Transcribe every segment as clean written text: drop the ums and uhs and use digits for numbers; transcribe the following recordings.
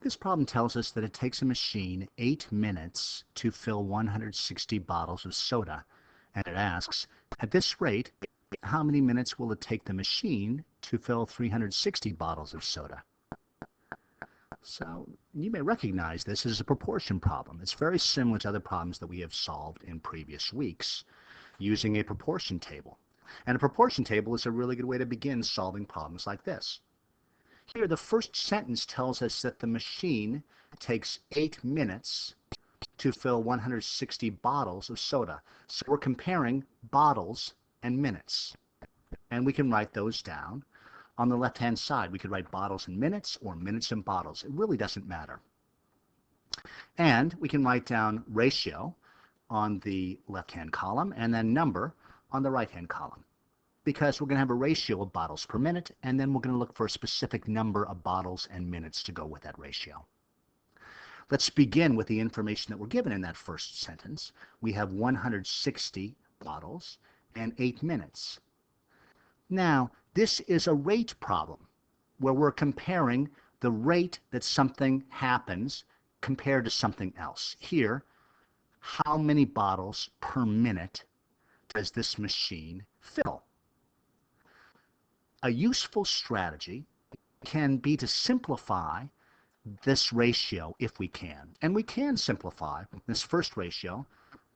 This problem tells us that it takes a machine 8 minutes to fill 160 bottles of soda, and it asks, at this rate, how many minutes will it take the machine to fill 360 bottles of soda? So you may recognize this as a proportion problem. It's very similar to other problems that we have solved in previous weeks using a proportion table. And a proportion table is a really good way to begin solving problems like this. Here, the first sentence tells us that the machine takes 8 minutes to fill 160 bottles of soda. So we're comparing bottles and minutes. And we can write those down. On the left-hand side, we could write bottles and minutes or minutes and bottles. It really doesn't matter. And we can write down ratio on the left-hand column and then number on the right-hand column, because we're going to have a ratio of bottles per minute, and then we're going to look for a specific number of bottles and minutes to go with that ratio. Let's begin with the information that we're given in that first sentence. We have 160 bottles and 8 minutes. Now, this is a rate problem where we're comparing the rate that something happens compared to something else. Here, how many bottles per minute does this machine fill? A useful strategy can be to simplify this ratio if we can. And we can simplify this first ratio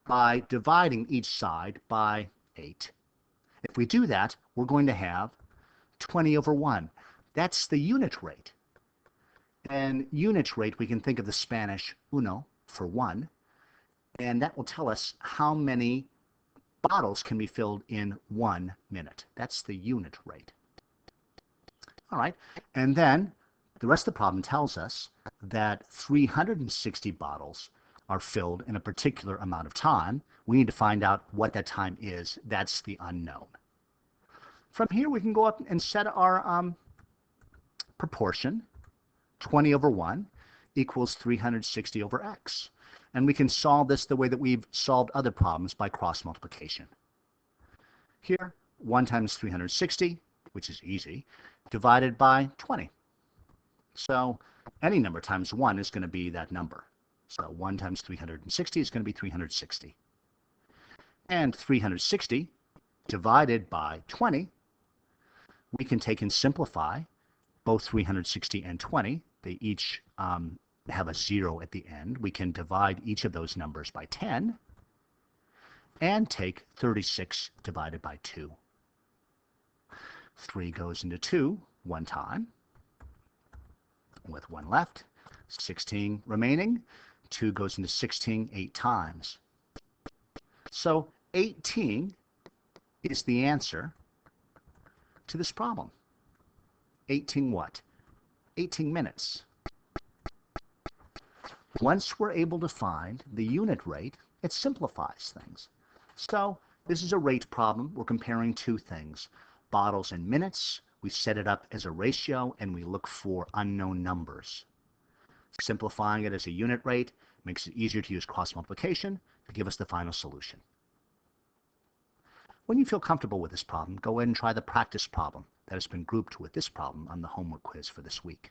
by dividing each side by 8. If we do that, we're going to have 20 over 1. That's the unit rate. And unit rate, we can think of the Spanish uno for 1, and that will tell us how many bottles can be filled in 1 minute. That's the unit rate. All right, and then the rest of the problem tells us that 360 bottles are filled in a particular amount of time. We need to find out what that time is. That's the unknown. From here, we can go up and set our proportion. 20 over 1 equals 360 over x. And we can solve this the way that we've solved other problems by cross multiplication. Here, 1 times 360, which is easy, divided by 20. So any number times 1 is going to be that number. So 1 times 360 is going to be 360. And 360 divided by 20, we can take and simplify both 360 and 20. They each have a 0 at the end. We can divide each of those numbers by 10 and take 36 divided by 2. 3 goes into 2 one time with 1 left. 16 remaining. 2 goes into 16 8 times. So 18 is the answer to this problem. 18 what? 18 minutes. Once we're able to find the unit rate, it simplifies things. So this is a rate problem. We're comparing two things, bottles and minutes. We set it up as a ratio, and we look for unknown numbers. Simplifying it as a unit rate makes it easier to use cross multiplication to give us the final solution. When you feel comfortable with this problem, go ahead and try the practice problem that has been grouped with this problem on the homework quiz for this week.